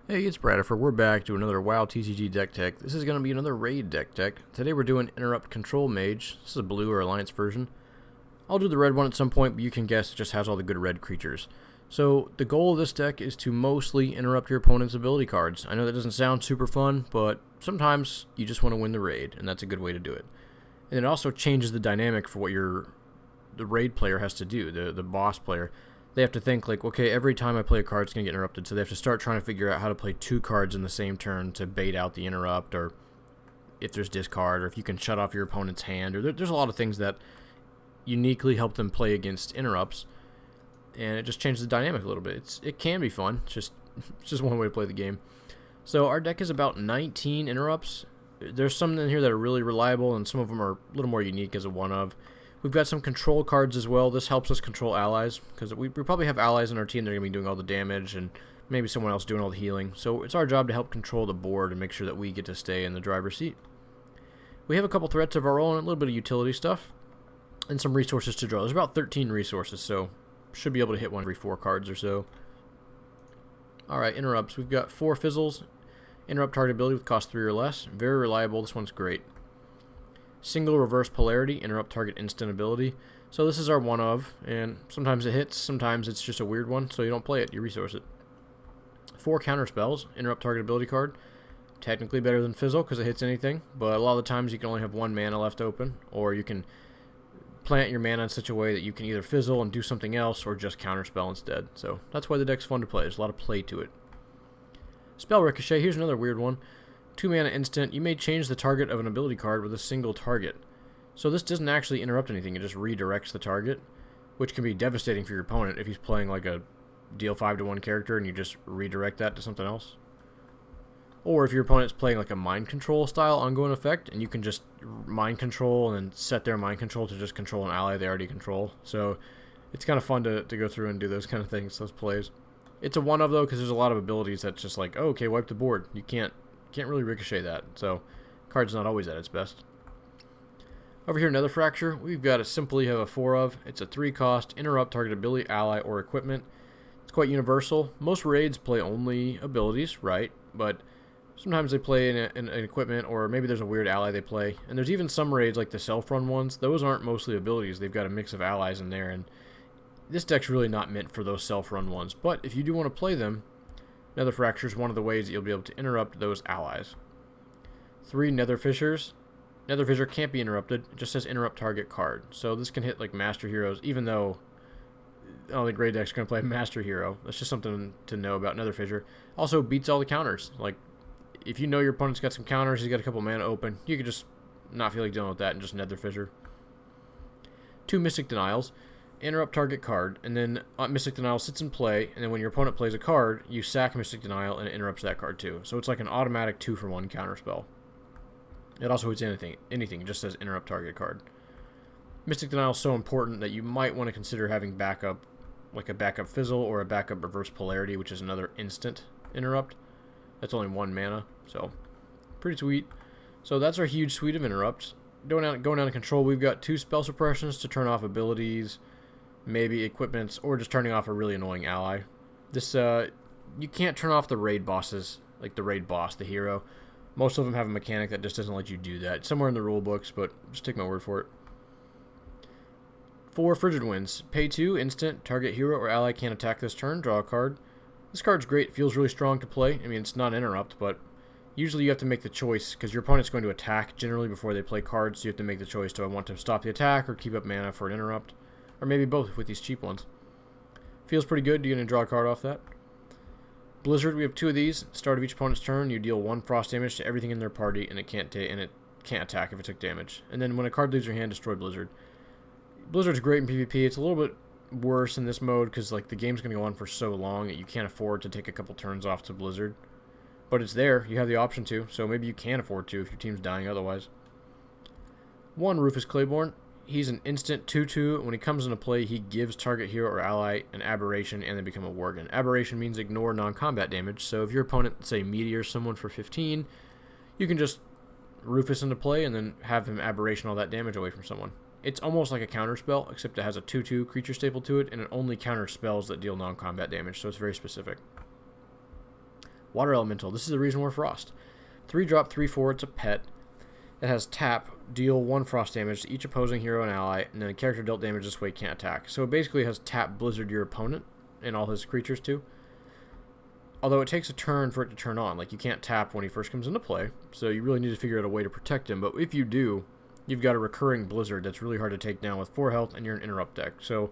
Hey, it's Bradford. We're back to another WoW TCG deck tech. This is going to be another raid deck tech. Today we're doing Interrupt Control Mage. This is a blue or alliance version. I'll do the red one at some point, but you can guess it just has all the good red creatures. So the goal of this deck is to mostly interrupt your opponent's ability cards. I know that doesn't sound super fun, but sometimes you just want to win the raid, and that's a good way to do it. And it also changes the dynamic for what the raid player has to do, the boss player. They have to think like, okay, every time I play a card, it's going to get interrupted. So they have to start trying to figure out how to play two cards in the same turn to bait out the interrupt, or if there's discard, or if you can shut off your opponent's hand. Or there's a lot of things that uniquely help them play against interrupts, and it just changes the dynamic a little bit. It can be fun. It's just one way to play the game. So our deck is about 19 interrupts. There's some in here that are really reliable, and some of them are a little more unique as a one-of. We've got some control cards as well. This helps us control allies, because we probably have allies in our team that are going to be doing all the damage, and maybe someone else doing all the healing. So it's our job to help control the board and make sure that we get to stay in the driver's seat. We have a couple threats of our own, a little bit of utility stuff, and some resources to draw. There's about 13 resources, so should be able to hit one every 4 cards or so. Alright, interrupts. We've got 4 Fizzles. Interrupt target ability with cost 3 or less. Very reliable. This one's great. Single Reverse Polarity, interrupt target instant ability. So this is our one of, and sometimes it hits, sometimes it's just a weird one, so you don't play it, you resource it. 4 Counterspells, interrupt target ability card. Technically better than Fizzle because it hits anything, but a lot of the times you can only have 1 mana left open, or you can plant your mana in such a way that you can either Fizzle and do something else, or just Counterspell instead. So that's why the deck's fun to play. There's a lot of play to it. Spell Ricochet, here's another weird one. 2 mana instant, you may change the target of an ability card with a single target. So this doesn't actually interrupt anything, it just redirects the target, which can be devastating for your opponent if he's playing like a deal 5 to 1 character and you just redirect that to something else. Or if your opponent's playing like a mind control style ongoing effect, and you can just mind control and then set their mind control to just control an ally they already control. So it's kind of fun to go through and do those kind of things, those plays. It's a one of though, because there's a lot of abilities that's just like, oh, okay, wipe the board. You can't really ricochet that, so card's not always at its best. Over here, Nether Fracture, we've got a simply have a 4 of. It's a 3 cost, interrupt target ability, ally, or equipment. It's quite universal. Most raids play only abilities, right? But sometimes they play an equipment, or maybe there's a weird ally they play. And there's even some raids like the self-run ones. Those aren't mostly abilities. They've got a mix of allies in there, and this deck's really not meant for those self-run ones. But if you do want to play them, Nether Fracture is one of the ways that you'll be able to interrupt those allies. 3 Nether Fissures. Nether Fissure can't be interrupted. It just says interrupt target card. So this can hit like Master Heroes, even though I don't think Grey Deck's going to play Master Hero. That's just something to know about Nether Fissure. Also beats all the counters. Like, if you know your opponent's got some counters, he's got a couple mana open, you could just not feel like dealing with that and just Nether Fissure. 2 Mystic Denials. Interrupt target card, and then Mystic Denial sits in play, and then when your opponent plays a card, you sack Mystic Denial, and it interrupts that card too. So it's like an automatic 2-for-1 counterspell. It also hits anything. It just says interrupt target card. Mystic Denial is so important that you might want to consider having backup, like a backup Fizzle or a backup Reverse Polarity, which is another instant interrupt. That's only 1 mana, so pretty sweet. So that's our huge suite of interrupts. Going down to control, we've got 2 Spell Suppressions to turn off abilities, maybe equipments, or just turning off a really annoying ally. This, you can't turn off the raid bosses, like the raid boss, the hero. Most of them have a mechanic that just doesn't let you do that. It's somewhere in the rule books, but just take my word for it. 4 Frigid Winds. Pay 2, instant, target hero or ally can't attack this turn, draw a card. This card's great, it feels really strong to play. I mean, it's not an interrupt, but usually you have to make the choice, because your opponent's going to attack generally before they play cards, so you have to make the choice, do I want to stop the attack or keep up mana for an interrupt? Or maybe both with these cheap ones. Feels pretty good. You're going to draw a card off that. Blizzard, we have 2 of these. Start of each opponent's turn, you deal 1 frost damage to everything in their party, and it can't attack if it took damage. And then when a card leaves your hand, destroy Blizzard. Blizzard's great in PvP. It's a little bit worse in this mode because like the game's going to go on for so long that you can't afford to take a couple turns off to Blizzard. But it's there. You have the option to, so maybe you can afford to if your team's dying otherwise. 1 Rufus Claybourne. He's an instant 2-2. When he comes into play, he gives target hero or ally an aberration and they become a Worgen. Aberration means ignore non-combat damage, so if your opponent, say, meteors someone for 15, you can just Rufus into play and then have him aberration all that damage away from someone. It's almost like a counterspell, except it has a 2-2 creature staple to it, and it only counters spells that deal non-combat damage, so it's very specific. Water Elemental. This is the reason we're Frost. 3-drop, 3/4. It's a pet. It has tap, deal 1 frost damage to each opposing hero and ally, and then a character dealt damage this way can't attack. So it basically has tap blizzard your opponent and all his creatures too. Although it takes a turn for it to turn on. Like, you can't tap when he first comes into play, so you really need to figure out a way to protect him. But if you do, you've got a recurring blizzard that's really hard to take down with 4 health, and you're an interrupt deck. So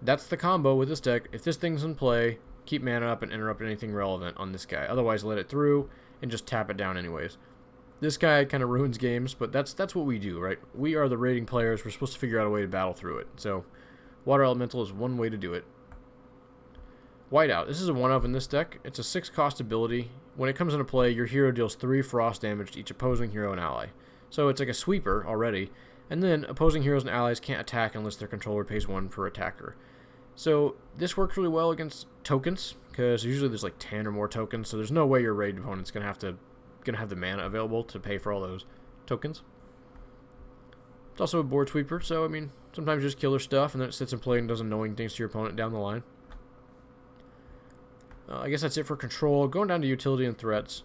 that's the combo with this deck. If this thing's in play, keep mana up and interrupt anything relevant on this guy. Otherwise, let it through and just tap it down anyways. This guy kind of ruins games, but that's what we do, right? We are the raiding players. We're supposed to figure out a way to battle through it. So Water Elemental is one way to do it. Whiteout. This is a 1-of in this deck. It's a 6-cost ability. When it comes into play, your hero deals 3 frost damage to each opposing hero and ally. So it's like a sweeper already. And then opposing heroes and allies can't attack unless their controller pays 1 per attacker. So this works really well against tokens, because usually there's like 10 or more tokens, so there's no way your raid opponent's gonna have the mana available to pay for all those tokens. It's also a board sweeper, so I mean, sometimes you just kill their stuff and then it sits in play and does annoying things to your opponent down the line. I guess that's it for control. Going down to utility and threats.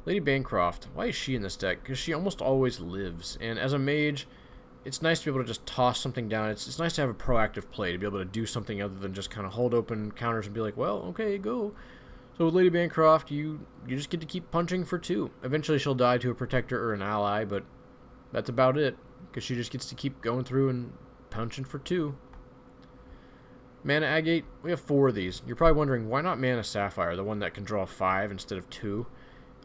Lady Bancroft. Why is she in this deck? Because she almost always lives, and as a mage, it's nice to be able to just toss something down. It's nice to have a proactive play, to be able to do something other than just kind of hold open counters and be like, well, okay, go. So with Lady Bancroft, you just get to keep punching for 2. Eventually she'll die to a protector or an ally, but that's about it, because she just gets to keep going through and punching for 2. Mana Agate, we have 4 of these. You're probably wondering, why not Mana Sapphire, the one that can draw 5 instead of 2?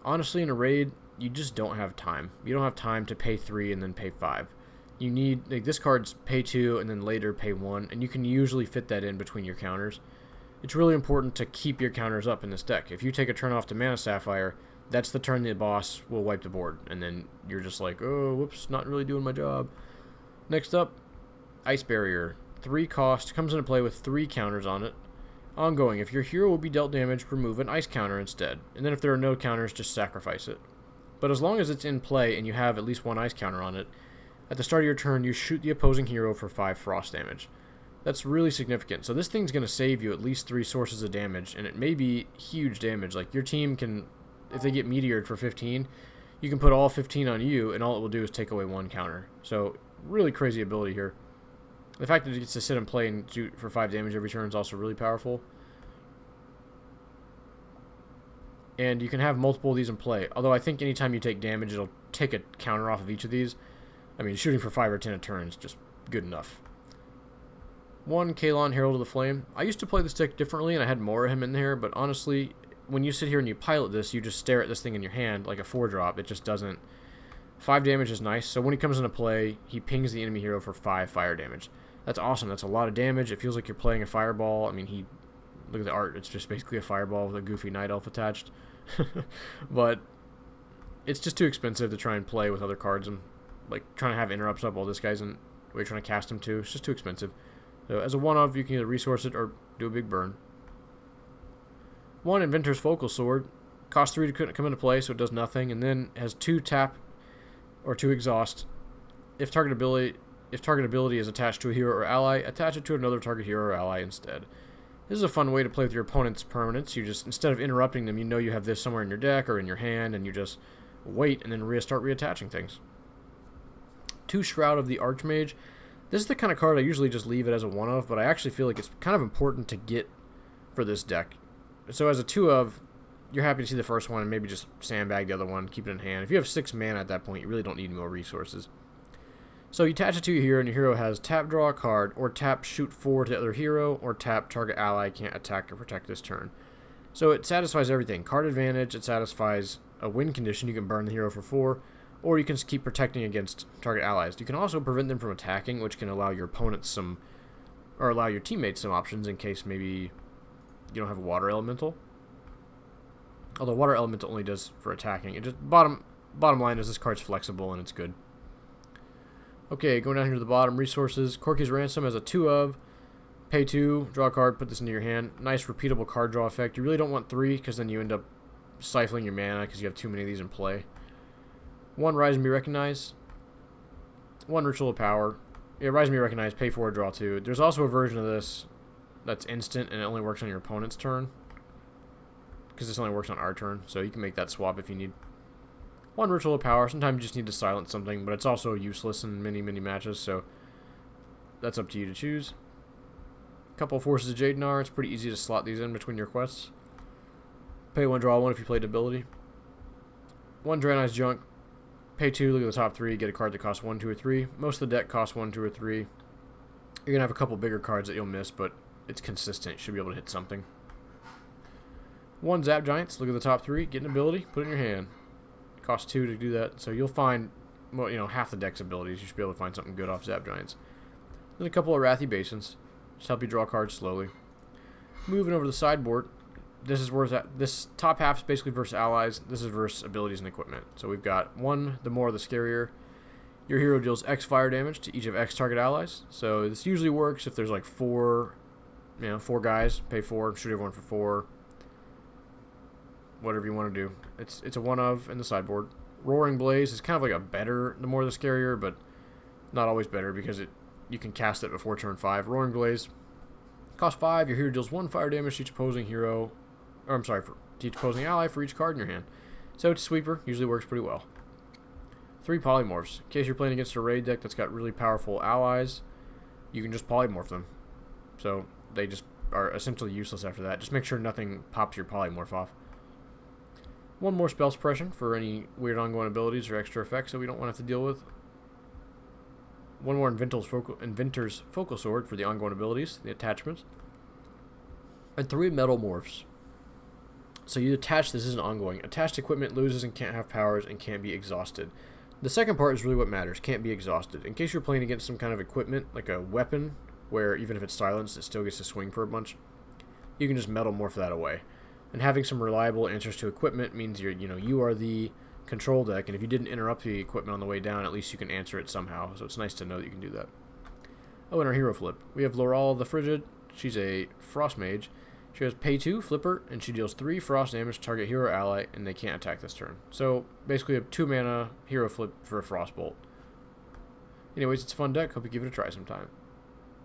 Honestly, in a raid, you just don't have time. You don't have time to pay 3 and then pay 5. You need, like, this card's pay 2 and then later pay 1, and you can usually fit that in between your counters. It's really important to keep your counters up in this deck. If you take a turn off to Mana Sapphire, that's the turn the boss will wipe the board, and then you're just like, oh, whoops, not really doing my job. Next up, Ice Barrier. 3 cost, comes into play with 3 counters on it. Ongoing, if your hero will be dealt damage, remove an ice counter instead. And then if there are no counters, just sacrifice it. But as long as it's in play and you have at least 1 ice counter on it, at the start of your turn, you shoot the opposing hero for 5 frost damage. That's really significant. So this thing's going to save you at least 3 sources of damage, and it may be huge damage. Like, your team can, if they get meteored for 15, you can put all 15 on you, and all it will do is take away 1 counter. So, really crazy ability here. The fact that it gets to sit and play and shoot for 5 damage every turn is also really powerful. And you can have multiple of these in play. Although I think anytime you take damage, it'll take a counter off of each of these. I mean, shooting for 5 or 10 a turn is just good enough. 1, Kaelon, Herald of the Flame. I used to play this deck differently, and I had more of him in there, but honestly, when you sit here and you pilot this, you just stare at this thing in your hand like a 4-drop. It just doesn't... 5 damage is nice, so when he comes into play, he pings the enemy hero for 5 fire damage. That's awesome. That's a lot of damage. It feels like you're playing a fireball. I mean, look at the art. It's just basically a fireball with a goofy night elf attached. But it's just too expensive to try and play with other cards and, like, trying to have interrupts up while this guy's in, where you're trying to cast him too. It's just too expensive. So as a 1-of, you can either resource it or do a big burn. 1, Inventor's Focal Sword. Costs 3 to come into play, so it does nothing, and then has 2 tap or 2 exhaust. If target ability is attached to a hero or ally, attach it to another target hero or ally instead. This is a fun way to play with your opponent's permanents. You just, instead of interrupting them, you know you have this somewhere in your deck or in your hand, and you just wait and then start reattaching things. 2, Shroud of the Archmage. This is the kind of card I usually just leave it as a 1-of, but I actually feel like it's kind of important to get for this deck. So as a 2-of, you're happy to see the first one and maybe just sandbag the other one, keep it in hand. If you have 6 mana at that point, you really don't need more resources. So you attach it to your hero, and your hero has tap draw a card, or tap shoot 4 to the other hero, or tap target ally can't attack or protect this turn. So it satisfies everything. Card advantage, it satisfies a win condition, you can burn the hero for 4, or you can keep protecting against target allies. You can also prevent them from attacking, which can allow your opponents allow your teammates some options in case maybe you don't have a water elemental. Although water elemental only does for attacking. It just bottom line is this card's flexible and it's good. Okay, going down here to the bottom, resources. Corki's Ransom as a 2-of. Pay 2, draw a card, put this into your hand. Nice repeatable card draw effect. You really don't want 3 because then you end up stifling your mana because you have too many of these in play. 1, Rise and Be Recognized. 1, Ritual of Power. Yeah, Rise and Be Recognized, pay 4, draw 2. There's also a version of this that's instant and it only works on your opponent's turn. because this only works on our turn, so you can make that swap if you need. 1 Ritual of Power. Sometimes you just need to silence something, but it's also useless in many matches, so that's up to you to choose. A couple of Forces of Jaedenar. It's pretty easy to slot these in between your quests. Pay 1, draw 1 if you played ability. 1 Draenei's Junk. Pay 2, look at the top 3, get a card that costs 1, 2, or 3. Most of the deck costs 1, 2, or 3. You're going to have a couple bigger cards that you'll miss, but it's consistent. You should be able to hit something. 1 Zapped Giants, look at the top 3, get an ability, put it in your hand. It costs 2 to do that, so you'll find, well, you know, half the deck's abilities. You should be able to find something good off Zapped Giants. Then a couple of Arathi Basins, just help you draw cards slowly. Moving over to the sideboard, this top half is basically versus allies. This is versus abilities and equipment. So we've got 1, the more the Scarier. Your hero deals X fire damage to each of X target allies. So this usually works if there's like 4 guys. Pay 4, shoot everyone for 4. Whatever you want to do. It's a one of in the sideboard. Roaring Blaze is kind of like a better, the more the Scarier, but not always better because you can cast it before turn 5. Roaring Blaze costs 5. Your hero deals 1 fire damage to each opposing hero. Or I'm sorry, to each opposing ally for each card in your hand. So it's a sweeper. Usually works pretty well. 3 Polymorphs. In case you're playing against a raid deck that's got really powerful allies, you can just polymorph them. So they just are essentially useless after that. Just make sure nothing pops your polymorph off. 1 more Spell Suppression for any weird ongoing abilities or extra effects that we don't want to have to deal with. 1 more Inventor's Focal Sword for the ongoing abilities, the attachments. And 3 Metalmorphs. So you attach, this isn't ongoing. Attached equipment loses and can't have powers and can't be exhausted. The second part is really what matters, can't be exhausted. In case you're playing against some kind of equipment, like a weapon, where even if it's silenced, it still gets to swing for a bunch, you can just Metalmorph that away. And having some reliable answers to equipment means you are the control deck, and if you didn't interrupt the equipment on the way down, at least you can answer it somehow. So it's nice to know that you can do that. Oh, and our hero flip. We have Loraala the Frigid. She's a Frost Mage. She has pay 2, flipper, and she deals 3 frost damage to target hero or ally, and they can't attack this turn. So basically a 2 mana hero flip for a Frostbolt. Anyways, it's a fun deck. Hope you give it a try sometime.